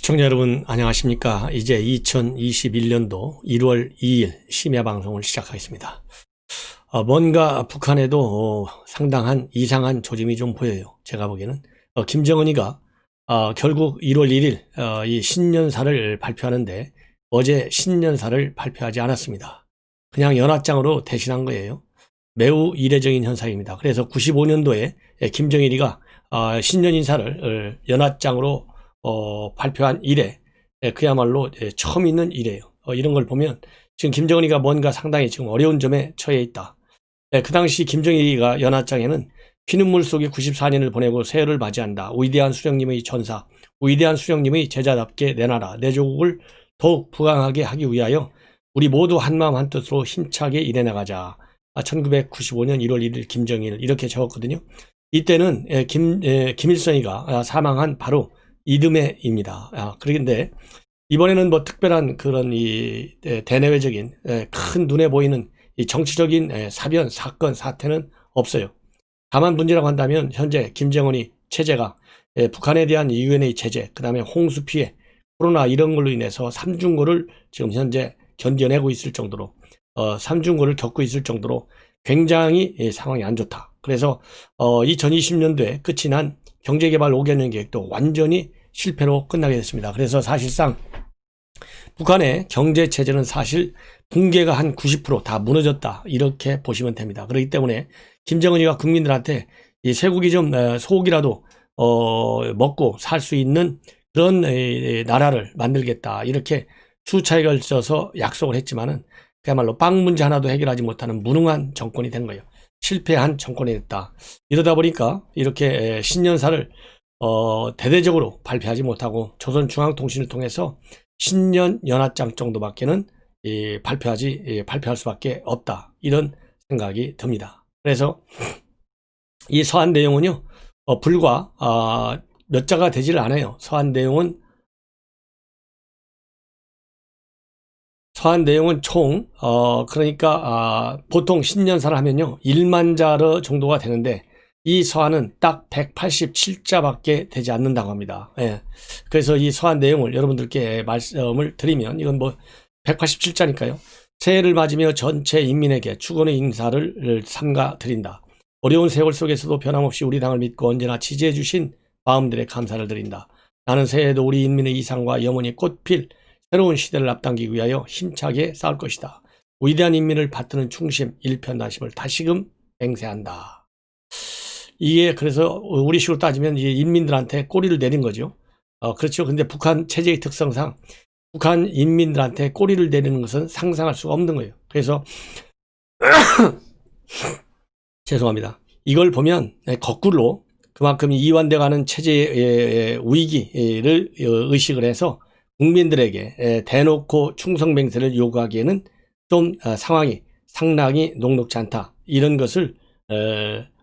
시청자 여러분 안녕하십니까. 이제 2021년도 1월 2일 심야방송을 시작하겠습니다. 뭔가 북한에도 상당한 이상한 조짐이 좀 보여요. 제가 보기에는 김정은이가 결국 1월 1일 이 신년사를 발표하는데 어제 신년사를 발표하지 않았습니다. 그냥 연합장으로 대신한 거예요. 매우 이례적인 현상입니다. 그래서 95년도에 김정일이가 신년 인사를 연합장으로 발표한 이래 그야말로 처음 있는 일이에요. 이런 걸 보면 지금 김정은이가 뭔가 상당히 지금 어려운 점에 처해 있다. 그 당시 김정일이가 연합장에는 피눈물 속에 94년을 보내고 새해를 맞이한다. 위대한 수령님의 전사, 위대한 수령님의 제자답게 내놔라. 내 조국을 더욱 부강하게 하기 위하여 우리 모두 한마음 한뜻으로 힘차게 일해나가자. 1995년 1월 1일 김정일 이렇게 적었거든요. 이때는 김일성이가 사망한 바로 이듬해입니다. 그런데 이번에는 뭐 특별한 그런 이 대내외적인 큰 눈에 보이는 이 정치적인 사변, 사건, 사태는 없어요. 다만 문제라고 한다면 현재 김정은이 체제가 북한에 대한 유엔의 제재, 그 다음에 홍수 피해, 코로나 이런 걸로 인해서 삼중고를 지금 현재 견뎌내고 있을 정도로 삼중고를 겪고 있을 정도로 굉장히 상황이 안 좋다. 그래서 2020년도에 끝이 난 경제개발 5개년 계획도 완전히 실패로 끝나게 됐습니다. 그래서 사실상 북한의 경제체제는 사실 붕괴가 한 90% 다 무너졌다. 이렇게 보시면 됩니다. 그렇기 때문에 김정은이가 국민들한테 이 쇠고기 좀 소고기라도 먹고 살 수 있는 그런 나라를 만들겠다. 이렇게 수차에 걸쳐서 약속을 했지만은 그야말로 빵 문제 하나도 해결하지 못하는 무능한 정권이 된 거예요. 실패한 정권이 됐다. 이러다 보니까 이렇게 신년사를 대대적으로 발표하지 못하고 조선중앙통신을 통해서 신년 연합장 정도밖에는 발표할 수밖에 없다. 이런 생각이 듭니다. 그래서 이 서한 내용은요, 불과 몇 자가 되지를 않아요. 서한 내용은 총 그러니까 보통 신년사를 하면요 1만 자 정도가 되는데 이 서한은 딱 187자밖에 되지 않는다고 합니다. 그래서 이 서한 내용을 여러분들께 말씀을 드리면 이건 뭐 187자니까요. 새해를 맞으며 전체 인민에게 축원의 인사를 삼가 드린다. 어려운 세월 속에서도 변함없이 우리 당을 믿고 언제나 지지해 주신 마음들의 감사를 드린다. 나는 새해에도 우리 인민의 이상과 영원히 꽃필 새로운 시대를 앞당기기 위하여 힘차게 싸울 것이다. 위대한 인민을 받드는 충심, 일편단심을 다시금 맹세한다. 이게 그래서 우리식으로 따지면 이제 인민들한테 꼬리를 내린 거죠. 그렇죠. 근데 북한 체제의 특성상 북한 인민들한테 꼬리를 내리는 것은 상상할 수가 없는 거예요. 그래서 죄송합니다. 이걸 보면 거꾸로 그만큼 이완돼가는 체제의 위기를 의식을 해서 국민들에게 대놓고 충성맹세를 요구하기에는 좀 상황이 상당히 녹록지 않다. 이런 것을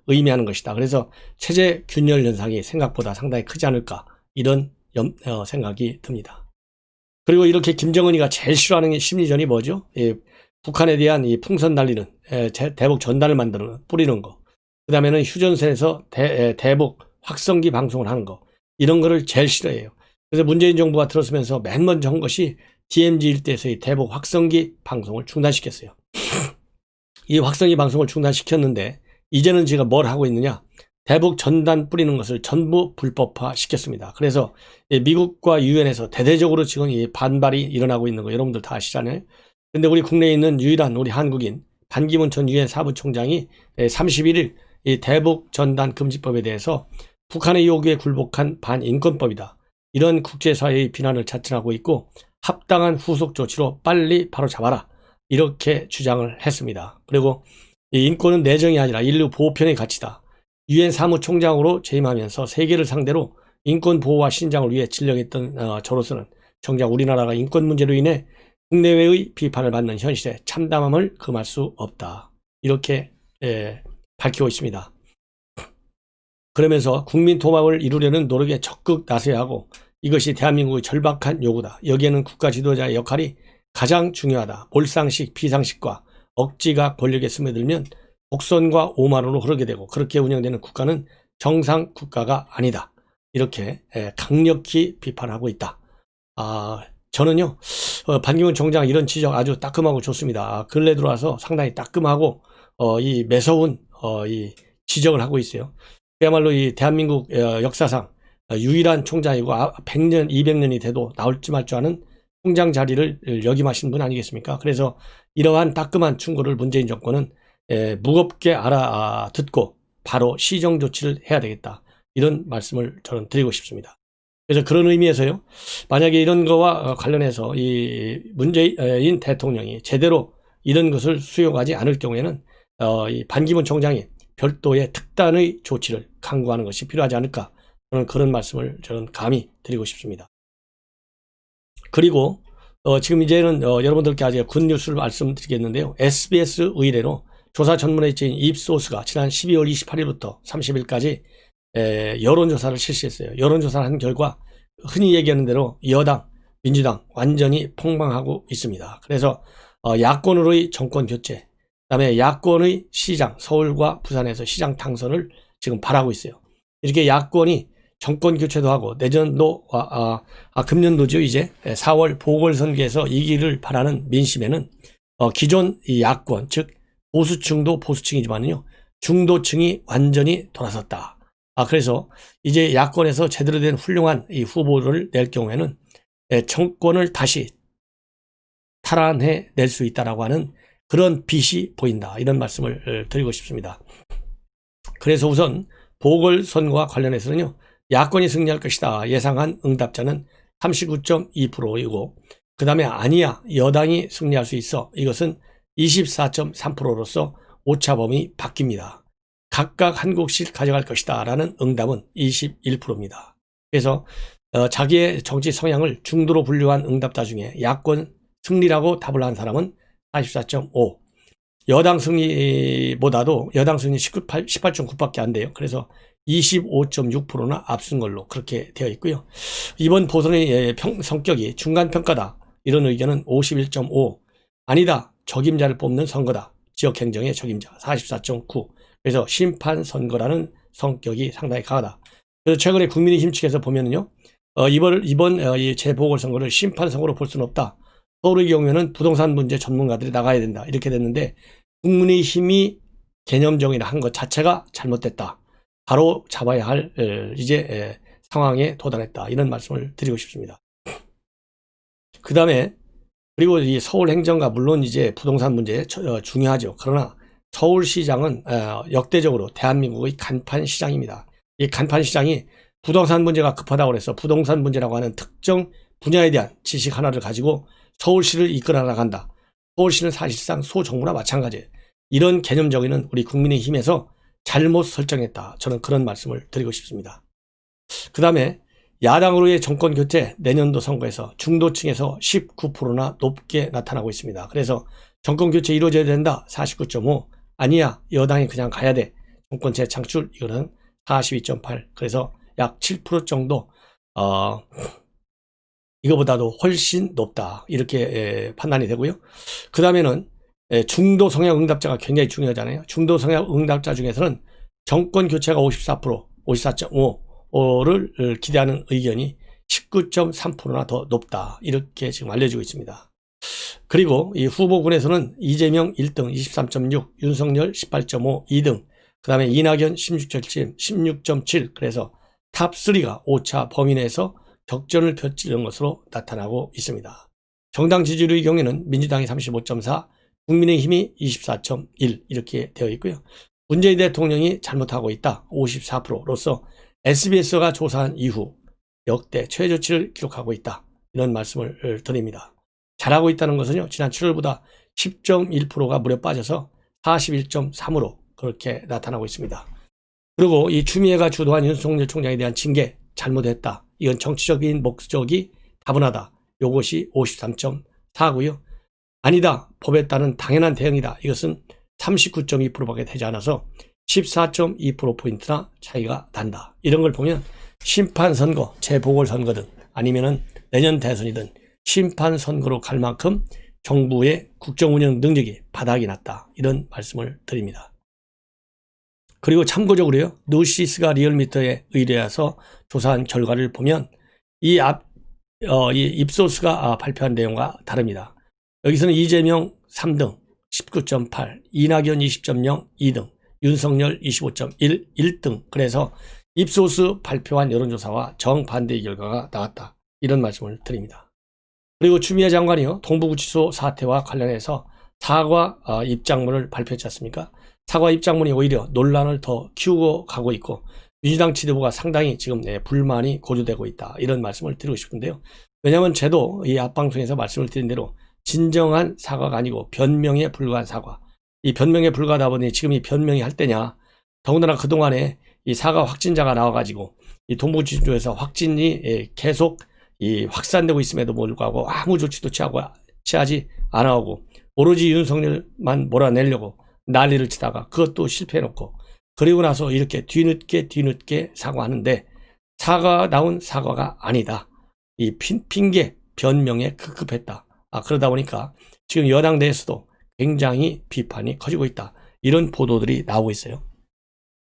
의미하는 것이다. 그래서 체제 균열 현상이 생각보다 상당히 크지 않을까 이런 생각이 듭니다. 그리고 이렇게 김정은이가 제일 싫어하는 심리전이 뭐죠? 북한에 대한 이 풍선 날리는 대북 전단을 만드는 뿌리는 거. 그 다음에는 휴전선에서 대북 확성기 방송을 하는 거. 이런 거를 제일 싫어해요. 그래서 문재인 정부가 들어서면서 맨 먼저 한 것이 DMZ 일대에서의 대북 확성기 방송을 중단시켰어요. 이 확성기 방송을 중단시켰는데 이제는 지금 뭘 하고 있느냐? 대북 전단 뿌리는 것을 전부 불법화 시켰습니다. 그래서 미국과 유엔에서 대대적으로 지금 이 반발이 일어나고 있는 거 여러분들 다 아시잖아요. 근데 우리 국내에 있는 유일한 우리 한국인 반기문 전 유엔 사부총장이 31일 이 대북 전단 금지법에 대해서 북한의 요구에 굴복한 반인권법이다. 이런 국제사회의 비난을 자청하고 있고 합당한 후속 조치로 빨리 바로 잡아라. 이렇게 주장을 했습니다. 그리고 이 인권은 내정이 아니라 인류 보호편의 가치다. 유엔 사무총장으로 재임하면서 세계를 상대로 인권 보호와 신장을 위해 진력했던 저로서는 정작 우리나라가 인권 문제로 인해 국내외의 비판을 받는 현실에 참담함을 금할 수 없다. 이렇게 밝히고 있습니다. 그러면서 국민 통합을 이루려는 노력에 적극 나서야 하고 이것이 대한민국의 절박한 요구다. 여기에는 국가 지도자의 역할이 가장 중요하다. 몰상식, 비상식과 억지가 권력에 스며들면 독선과 오만으로 흐르게 되고 그렇게 운영되는 국가는 정상 국가가 아니다. 이렇게 강력히 비판하고 있다. 저는요, 반기문 총장 이런 지적 아주 따끔하고 좋습니다. 근래 들어와서 상당히 따끔하고, 이 매서운, 이 지적을 하고 있어요. 그야말로 이 대한민국 역사상 유일한 총장이고 100년, 200년이 돼도 나올지 말 줄 아는 총장 자리를 역임하신 분 아니겠습니까? 그래서 이러한 따끔한 충고를 문재인 정권은 무겁게 알아듣고 바로 시정 조치를 해야 되겠다. 이런 말씀을 저는 드리고 싶습니다. 그래서 그런 의미에서요, 만약에 이런 거와 관련해서 이 문재인 대통령이 제대로 이런 것을 수용하지 않을 경우에는 이 반기문 총장이 별도의 특단의 조치를 강구하는 것이 필요하지 않을까, 저는 그런 말씀을 저는 감히 드리고 싶습니다. 그리고 지금 이제는 여러분들께 아직 굿뉴스를 말씀드리겠는데요. SBS 의뢰로 조사 전문회의체인 입소스가 지난 12월 28일부터 30일까지 여론조사를 실시했어요. 여론조사를 한 결과 흔히 얘기하는 대로 여당, 민주당 완전히 폭망하고 있습니다. 그래서 야권으로의 정권 교체, 그다음에 야권의 시장, 서울과 부산에서 시장 당선을 지금 바라고 있어요. 이렇게 야권이 정권 교체도 하고 내년도 금년도죠, 이제 4월 보궐선거에서 이기를 바라는 민심에는 기존 이 야권, 즉 보수층도 보수층이지만요, 중도층이 완전히 돌아섰다. 그래서 이제 야권에서 제대로 된 훌륭한 이 후보를 낼 경우에는 정권을 다시 탈환해 낼 수 있다라고 하는 그런 빛이 보인다, 이런 말씀을 드리고 싶습니다. 그래서 우선 보궐선거와 관련해서는요, 야권이 승리할 것이다 예상한 응답자는 39.2%이고, 그 다음에 아니야 여당이 승리할 수 있어, 이것은 24.3%로서 오차범위 바뀝니다. 각각 한 곡씩 가져갈 것이다 라는 응답은 21%입니다. 그래서 자기의 정치 성향을 중도로 분류한 응답자 중에 야권 승리라고 답을 한 사람은 44.5%, 여당 승리보다도 여당 승리 18.9밖에 안 돼요. 그래서 25.6%나 앞선 걸로 그렇게 되어 있고요. 이번 보선의 성격이 중간평가다, 이런 의견은 51.5%, 아니다 적임자를 뽑는 선거다, 지역행정의 적임자 44.9%, 그래서 심판선거라는 성격이 상당히 강하다. 그래서 최근에 국민의힘 측에서 보면은요, 이번 재보궐선거를 심판선거로 볼 수는 없다. 서울의 경우에는 부동산 문제 전문가들이 나가야 된다, 이렇게 됐는데 국민의힘이 개념정의를 한 것 자체가 잘못됐다. 바로 잡아야 할 이제 상황에 도달했다, 이런 말씀을 드리고 싶습니다. 그 다음에 그리고 이 서울행정가 물론 이제 부동산 문제 중요하죠. 그러나 서울시장은 역대적으로 대한민국의 간판시장입니다. 이 간판시장이 부동산 문제가 급하다고 해서 부동산 문제라고 하는 특정 분야에 대한 지식 하나를 가지고 서울시를 이끌어 나간다. 서울시는 사실상 소정부나 마찬가지예요. 이런 개념적인 우리 국민의힘에서 잘못 설정했다, 저는 그런 말씀을 드리고 싶습니다. 그 다음에 야당으로의 정권 교체 내년도 선거에서 중도층에서 19%나 높게 나타나고 있습니다. 그래서 정권 교체 이루어져야 된다 49.5%, 아니야 여당이 그냥 가야 돼 정권 재창출, 이거는 42.8%, 그래서 약 7% 정도 이거보다도 훨씬 높다, 이렇게 판단이 되고요. 그 다음에는 중도 성향 응답자가 굉장히 중요하잖아요. 중도 성향 응답자 중에서는 정권 교체가 54%, 54.5%를 기대하는 의견이 19.3%나 더 높다, 이렇게 지금 알려지고 있습니다. 그리고 이 후보군에서는 이재명 1등 23.6, 윤석열 18.5, 2등, 그 다음에 이낙연 16.7, 그래서 탑3가 오차 범위 내에서 격전을 펼치는 것으로 나타나고 있습니다. 정당 지지율의 경우에는 민주당이 35.4, 국민의힘이 24.1 이렇게 되어 있고요. 문재인 대통령이 잘못하고 있다 54%로서 SBS가 조사한 이후 역대 최저치를 기록하고 있다, 이런 말씀을 드립니다. 잘하고 있다는 것은요, 지난 7월보다 10.1%가 무려 빠져서 41.3으로 그렇게 나타나고 있습니다. 그리고 이 추미애가 주도한 윤석열 총장에 대한 징계 잘못했다, 이건 정치적인 목적이 다분하다, 이것이 53.4고요. 아니다 법에 따른 당연한 대응이다, 이것은 39.2%밖에 되지 않아서 14.2%포인트나 차이가 난다. 이런 걸 보면 심판선거, 재보궐선거든 아니면은 내년 대선이든 심판선거로 갈 만큼 정부의 국정운영 능력이 바닥이 났다, 이런 말씀을 드립니다. 그리고 참고적으로요, 누시스가 리얼미터에 의뢰해서 조사한 결과를 보면 이 이 입소스가 발표한 내용과 다릅니다. 여기서는 이재명 3등 19.8, 이낙연 20.0 2등, 윤석열 25.1 1등. 그래서 입소스 발표한 여론조사와 정반대의 결과가 나왔다. 이런 말씀을 드립니다. 그리고 추미애 장관이요, 동부구치소 사태와 관련해서 사과 입장문을 발표했지 않습니까? 사과 입장문이 오히려 논란을 더 키우고 가고 있고 민주당 지도부가 상당히 지금 불만이 고조되고 있다. 이런 말씀을 드리고 싶은데요. 왜냐하면 저도 이 앞방송에서 말씀을 드린 대로 진정한 사과가 아니고 변명에 불과한 사과. 이 변명에 불과하다 보니 지금 이 변명이 할 때냐. 더군다나 그동안에 이 사과 확진자가 나와가지고 이 동부구치소에서 확진이 계속 확산되고 있음에도 불구하고 아무 조치도 취하지 않아오고 오로지 윤석열만 몰아내려고 난리를 치다가 그것도 실패해놓고 그리고 나서 이렇게 뒤늦게 사과하는데 나온 사과가 아니다. 이 핑계 변명에 급급했다. 그러다 보니까 지금 여당 내에서도 굉장히 비판이 커지고 있다. 이런 보도들이 나오고 있어요.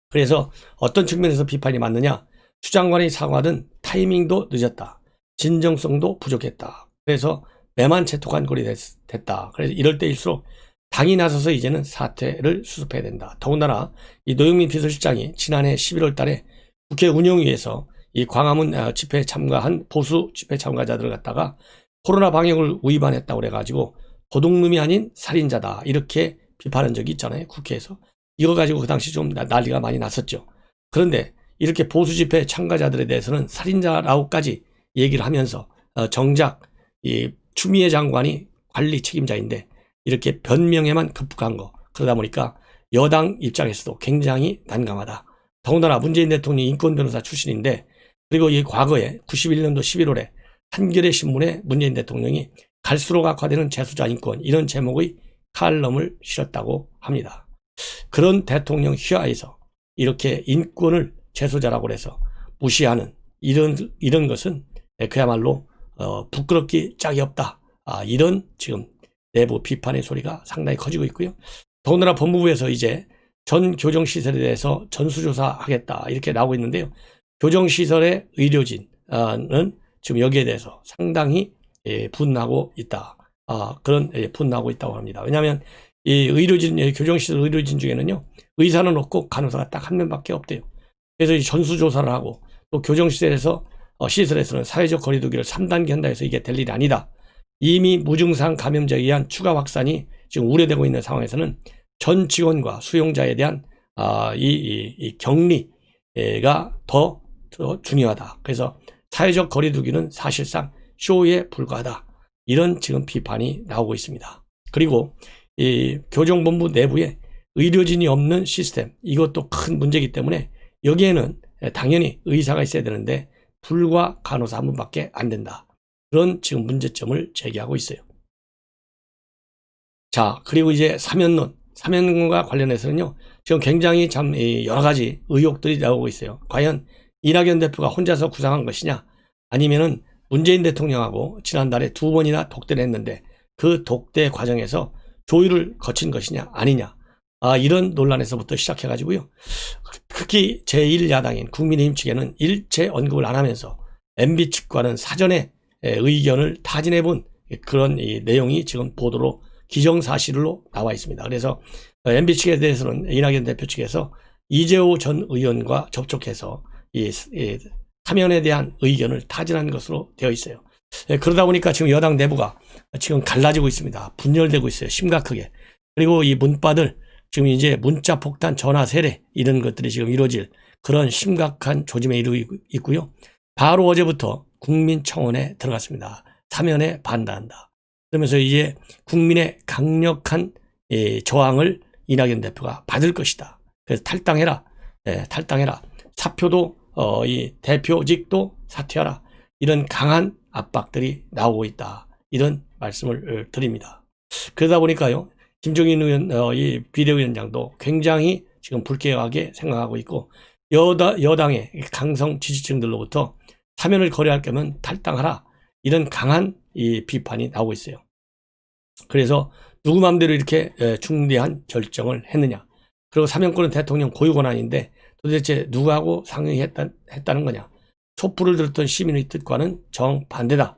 그래서 어떤 측면에서 비판이 맞느냐? 추 장관의 사과는 타이밍도 늦었다. 진정성도 부족했다. 그래서 매만 채통한 꼴이 됐다. 그래서 이럴 때일수록 당이 나서서 이제는 사태를 수습해야 된다. 더군다나 이 노영민 비서실장이 지난해 11월 달에 국회 운영위에서 이 광화문 집회에 참가한 보수 집회 참가자들을 갖다가 코로나 방역을 위반했다고 그래가지고 도둑놈이 아닌 살인자다. 이렇게 비판한 적이 있잖아요. 국회에서. 이거 가지고 그 당시 좀 난리가 많이 났었죠. 그런데 이렇게 보수 집회 참가자들에 대해서는 살인자라고까지 얘기를 하면서 정작 이 추미애 장관이 관리 책임자인데 이렇게 변명에만 급급한 거. 그러다 보니까 여당 입장에서도 굉장히 난감하다. 더군다나 문재인 대통령이 인권변호사 출신인데 그리고 이 과거에 91년도 11월에 한겨레 신문에 문재인 대통령이 갈수록 악화되는 재수자 인권 이런 제목의 칼럼을 실었다고 합니다. 그런 대통령 휘하에서 이렇게 인권을 재수자라고 해서 무시하는 이런 것은 그야말로 부끄럽기 짝이 없다. 이런 지금 내부 비판의 소리가 상당히 커지고 있고요. 더군다나 법무부에서 이제 전 교정시설에 대해서 전수조사하겠다 이렇게 나오고 있는데요. 교정시설의 의료진은 지금 여기에 대해서 상당히 분노하고 있다. 그런 분노하고 있다고 합니다. 왜냐하면 이 교정시설 의료진 중에는요, 의사는 없고 간호사가 딱 한 명밖에 없대요. 그래서 이 전수조사를 하고 또 교정시설에서는 사회적 거리두기를 3단계 한다 해서 이게 될 일이 아니다. 이미 무증상 감염자에 의한 추가 확산이 지금 우려되고 있는 상황에서는 전 직원과 수용자에 대한 이 격리가 더 중요하다. 그래서 사회적 거리두기는 사실상 쇼에 불과하다. 이런 지금 비판이 나오고 있습니다. 그리고 이 교정본부 내부에 의료진이 없는 시스템, 이것도 큰 문제이기 때문에 여기에는 당연히 의사가 있어야 되는데 불과 간호사 한 분밖에 안 된다. 그런 지금 문제점을 제기하고 있어요. 자, 그리고 이제 사면과 관련해서는요, 지금 굉장히 참 여러 가지 의혹들이 나오고 있어요. 과연 이낙연 대표가 혼자서 구상한 것이냐, 아니면은 문재인 대통령하고 지난달에 2번이나 독대를 했는데 그 독대 과정에서 조율을 거친 것이냐, 아니냐. 이런 논란에서부터 시작해가지고요. 특히 제1야당인 국민의힘 측에는 일체 언급을 안 하면서 MB 측과는 사전에 의견을 타진해본 그런 내용이 지금 보도로 기정사실로 나와 있습니다. 그래서 MB 측에 대해서는 이낙연 대표 측에서 이재호 전 의원과 접촉해서 이 사면에 대한 의견을 타진한 것으로 되어 있어요. 그러다 보니까 지금 여당 내부가 지금 갈라지고 있습니다. 분열되고 있어요. 심각하게. 그리고 이 문바들 지금 이제 문자 폭탄, 전화 세례 이런 것들이 지금 이루어질 그런 심각한 조짐에 이르고 있고요. 바로 어제부터 국민청원에 들어갔습니다. 사면에 반대한다. 그러면서 이제 국민의 강력한 저항을 이낙연 대표가 받을 것이다. 그래서 탈당해라. 탈당해라. 사표도 이 대표직도 사퇴하라. 이런 강한 압박들이 나오고 있다. 이런 말씀을 드립니다. 그러다 보니까요, 김종인 의원, 이 비대위원장도 굉장히 지금 불쾌하게 생각하고 있고, 여당의 강성 지지층들로부터 사면을 거래할 거면 탈당하라. 이런 강한 이 비판이 나오고 있어요. 그래서 누구 마음대로 이렇게 중대한 결정을 했느냐. 그리고 사면권은 대통령 고유 권한인데 도대체 누구하고 상의했다는 거냐. 촛불을 들었던 시민의 뜻과는 정반대다.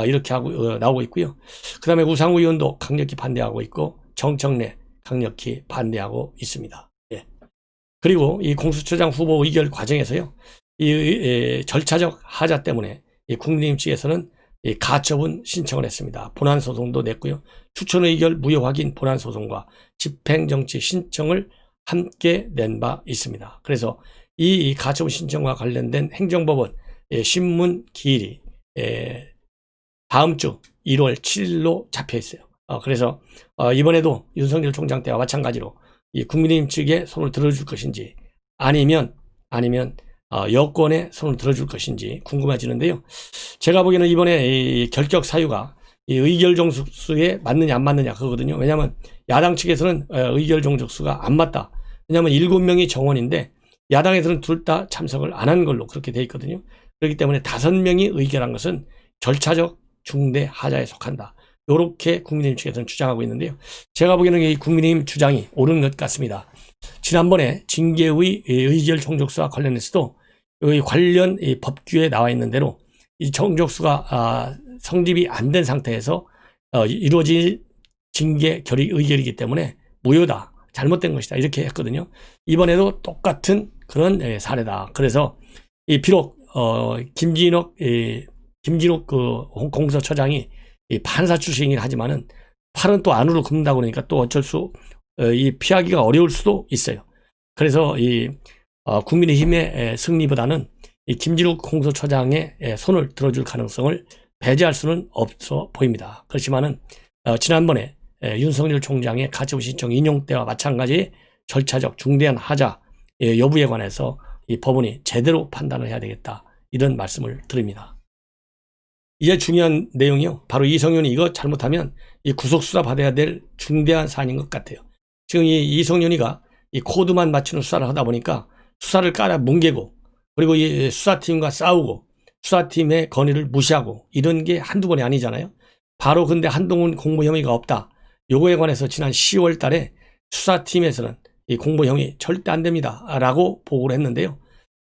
이렇게 하고 나오고 있고요. 그 다음에 우상호 의원도 강력히 반대하고 있고 정청래 강력히 반대하고 있습니다. 예. 그리고 이 공수처장 후보 의결 과정에서요, 절차적 하자 때문에 이 국민의힘 측에서는 이 가처분 신청을 했습니다. 본안소송도 냈고요. 추천 의결 무효 확인 본안소송과 집행정지 신청을 함께 낸 바 있습니다. 그래서 이 가처분 신청과 관련된 행정법원 신문 기일이 다음 주 1월 7일로 잡혀 있어요. 그래서 이번에도 윤석열 총장 때와 마찬가지로 이 국민의힘 측에 손을 들어줄 것인지 아니면 여권에 손을 들어줄 것인지 궁금해지는데요. 제가 보기에는 이번에 이 결격 사유가 이 의결 종족수에 맞느냐 안 맞느냐 그거거든요. 왜냐하면 야당 측에서는 의결 종족수가 안 맞다. 왜냐하면 7명이 정원인데 야당에서는 둘 다 참석을 안 한 걸로 그렇게 돼 있거든요. 그렇기 때문에 5명이 의결한 것은 절차적 중대 하자에 속한다. 이렇게 국민의힘 측에서는 주장하고 있는데요. 제가 보기에는 이 국민의힘 주장이 옳은 것 같습니다. 지난번에 징계의 의결 종족수와 관련해서도 관련 법규에 나와 있는 대로 이 종족수가 성립이 안 된 상태에서 이루어질 징계 결의 의결이기 때문에 무효다, 잘못된 것이다 이렇게 했거든요. 이번에도 똑같은 그런 사례다. 그래서 비록 김진욱 그 공수처장이 판사 출신이긴 하지만은 팔은 또 안으로 굽는다고 그러니까 또 어쩔 수 피하기가 어려울 수도 있어요. 그래서 국민의힘의 승리보다는 이 김진욱 공수처장의 손을 들어줄 가능성을 배제할 수는 없어 보입니다. 그렇지만은 지난번에 윤석열 총장의 가처분 신청 인용 때와 마찬가지 절차적 중대한 하자 여부에 관해서 이 법원이 제대로 판단을 해야 되겠다 이런 말씀을 드립니다. 이제 중요한 내용이요. 바로 이성윤이 이거 잘못하면 이 구속수사 받아야 될 중대한 사안인 것 같아요. 지금 이 이성윤이가 이 코드만 맞추는 수사를 하다 보니까 수사를 깔아 뭉개고 그리고 이 수사팀과 싸우고 수사팀의 건의를 무시하고 이런 게 한두 번이 아니잖아요. 바로 근데 한동훈 공모 혐의가 없다. 요거에 관해서 지난 10월 달에 수사팀에서는 이 공모 혐의 절대 안 됩니다. 라고 보고를 했는데요.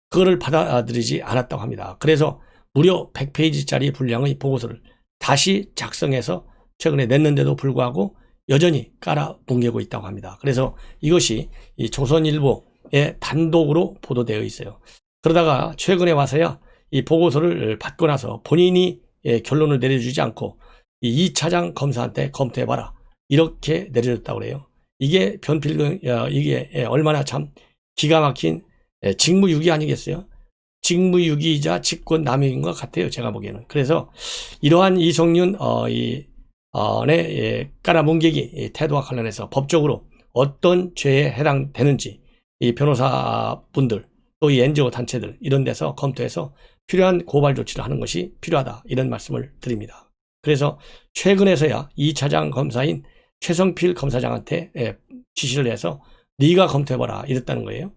그거를 받아들이지 않았다고 합니다. 그래서 무려 100페이지짜리 분량의 보고서를 다시 작성해서 최근에 냈는데도 불구하고 여전히 깔아 뭉개고 있다고 합니다. 그래서 이것이 이 조선일보에 단독으로 보도되어 있어요. 그러다가 최근에 와서야 이 보고서를 받고 나서 본인이 결론을 내려주지 않고 이 2차장 검사한테 검토해봐라 이렇게 내려줬다고 그래요. 이게 이게 얼마나 참 기가 막힌 직무유기 아니겠어요? 직무유기이자 직권남용인 것 같아요. 제가 보기에는. 그래서 이러한 이성윤 깔아뭉개기 태도와 관련해서 법적으로 어떤 죄에 해당되는지 이 변호사분들 또 이 NGO 단체들 이런 데서 검토해서 필요한 고발 조치를 하는 것이 필요하다 이런 말씀을 드립니다. 그래서 최근에서야 2차장 검사인 최성필 검사장한테 지시를 해서 네가 검토해봐라 이랬다는 거예요.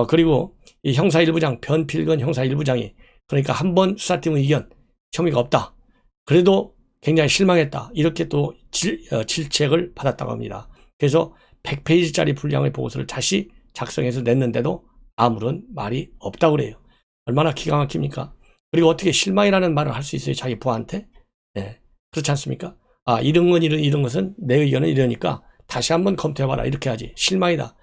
그리고 이 형사 1부장 변필근 형사 1부장이 그러니까 한 번 수사팀 의견 혐의가 없다. 그래도 굉장히 실망했다. 이렇게 또 질책을 받았다고 합니다. 그래서 100페이지짜리 분량의 보고서를 다시 작성해서 냈는데도 아무런 말이 없다고 그래요. 얼마나 기가 막힙니까? 그리고 어떻게 실망이라는 말을 할 수 있어요? 자기 부하한테? 네. 그렇지 않습니까? 이런 것은 내 의견은 이러니까 다시 한번 검토해봐라. 이렇게 하지. 실망이다.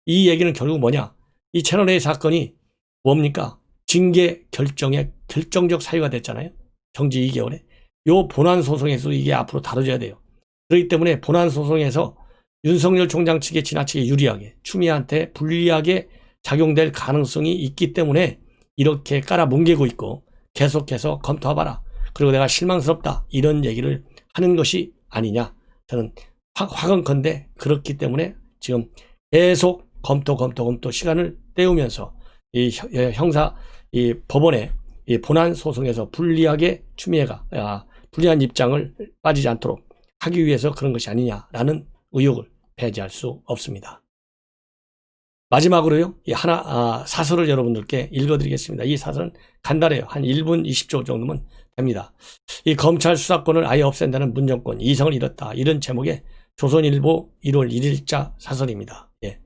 이 얘기는 결국 뭐냐? 이 채널A 사건이 뭡니까? 징계 결정의 결정적 사유가 됐잖아요. 정지 2개월에. 요 본안소송에서 이게 앞으로 다뤄져야 돼요. 그렇기 때문에 본안소송에서 윤석열 총장 측에 지나치게 유리하게 추미애한테 불리하게 작용될 가능성이 있기 때문에 이렇게 깔아뭉개고 있고 계속해서 검토해봐라. 그리고 내가 실망스럽다. 이런 얘기를 하는 것이 아니냐. 저는 화건컨대 그렇기 때문에 지금 계속 검토 시간을 때우면서 이 형사 이 법원의 이 본안 소송에서 불리하게 추미애가 불리한 입장을 빠지지 않도록 하기 위해서 그런 것이 아니냐라는 의혹을 배제할 수 없습니다. 마지막으로요, 하나 사설을 여러분들께 읽어드리겠습니다. 이 사설은 간단해요. 한 1분 20초 정도면 됩니다. 이 검찰 수사권을 아예 없앤다는 문정권 이성을 잃었다. 이런 제목의 조선일보 1월 1일자 사설입니다. 예.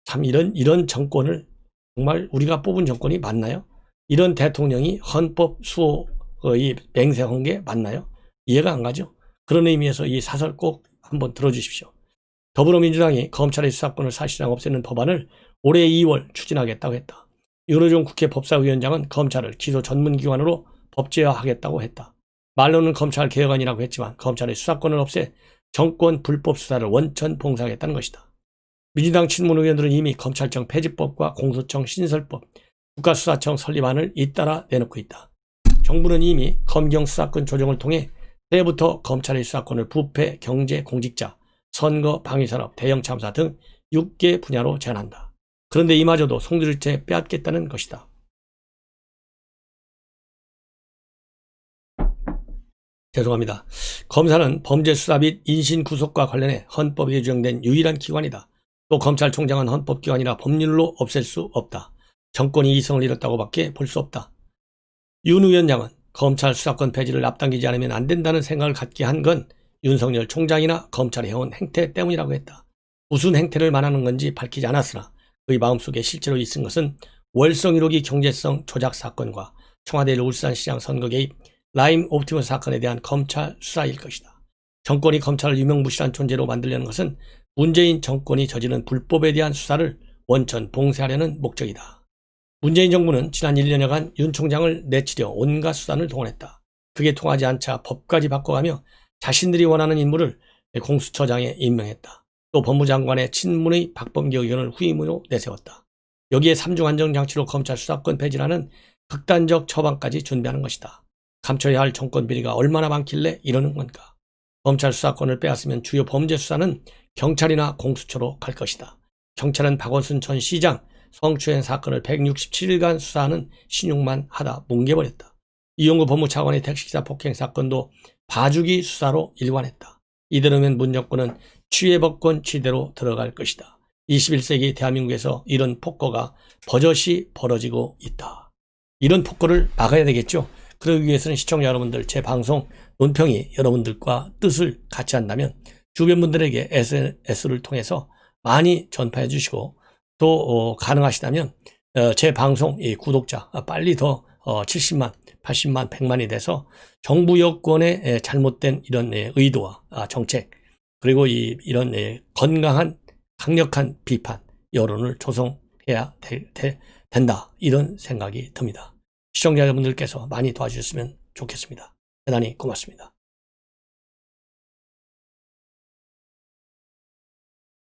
참 이런 정권을 정말 우리가 뽑은 정권이 맞나요? 이런 대통령이 헌법 수호의 맹세한 게 맞나요? 이해가 안 가죠? 그런 의미에서 이 사설 꼭 한번 들어주십시오. 더불어민주당이 검찰의 수사권을 사실상 없애는 법안을 올해 2월 추진하겠다고 했다. 윤호중 국회 법사위원장은 검찰을 기소 전문기관으로 법제화하겠다고 했다. 말로는 검찰 개혁안이라고 했지만 검찰의 수사권을 없애 정권 불법 수사를 원천 봉쇄하겠다는 것이다. 민주당 친문 의원들은 이미 검찰청 폐지법과 공소청 신설법, 국가수사청 설립안을 잇따라 내놓고 있다. 정부는 이미 검경 수사권 조정을 통해 새해부터 검찰의 수사권을 부패, 경제, 공직자, 선거, 방위산업, 대형 참사 등 6개 분야로 제한한다. 그런데 이마저도 송두리째 빼앗겠다는 것이다. 죄송합니다. 검사는 범죄수사 및 인신구속과 관련해 헌법에 규정된 유일한 기관이다. 또 검찰총장은 헌법기관이라 법률로 없앨 수 없다. 정권이 이성을 잃었다고 밖에 볼 수 없다. 윤 위원장은 검찰 수사권 폐지를 앞당기지 않으면 안 된다는 생각을 갖게 한 건 윤석열 총장이나 검찰이 해온 행태 때문이라고 했다. 무슨 행태를 말하는 건지 밝히지 않았으나 그의 마음속에 실제로 있은 것은 월성 1호기 경제성 조작 사건과 청와대 울산시장 선거 개입, 라임 옵티머스 사건에 대한 검찰 수사일 것이다. 정권이 검찰을 유명무실한 존재로 만들려는 것은 문재인 정권이 저지른 불법에 대한 수사를 원천 봉쇄하려는 목적이다. 문재인 정부는 지난 1년여간 윤 총장을 내치려 온갖 수단을 동원했다. 그게 통하지 않자 법까지 바꿔가며 자신들이 원하는 인물을 공수처장에 임명했다. 또 법무장관의 친문의 박범계 의원을 후임으로 내세웠다. 여기에 삼중안정장치로 검찰 수사권 폐지라는 극단적 처방까지 준비하는 것이다. 감춰야 할 정권 비리가 얼마나 많길래 이러는 건가. 검찰 수사권을 빼앗으면 주요 범죄 수사는 경찰이나 공수처로 갈 것이다. 경찰은 박원순 전 시장 성추행 사건을 167일간 수사하는 신용만 하다 뭉개버렸다. 이용구 법무차관의 택시기사 폭행 사건도 봐주기 수사로 일관했다. 이대로면 문 정권은 취해법권 취대로 들어갈 것이다. 21세기 대한민국에서 이런 폭거가 버젓이 벌어지고 있다. 이런 폭거를 막아야 되겠죠. 그러기 위해서는 시청자 여러분들, 제 방송 논평이 여러분들과 뜻을 같이 한다면 주변 분들에게 SNS를 통해서 많이 전파해 주시고 또 가능하시다면 제 방송 구독자 빨리 더 70만, 80만, 100만이 돼서 정부 여권의 잘못된 이런 의도와 정책, 그리고 이런 건강한 강력한 비판 여론을 조성해야 된다, 이런 생각이 듭니다. 시청자 여러분들께서 많이 도와주셨으면 좋겠습니다. 대단히 고맙습니다.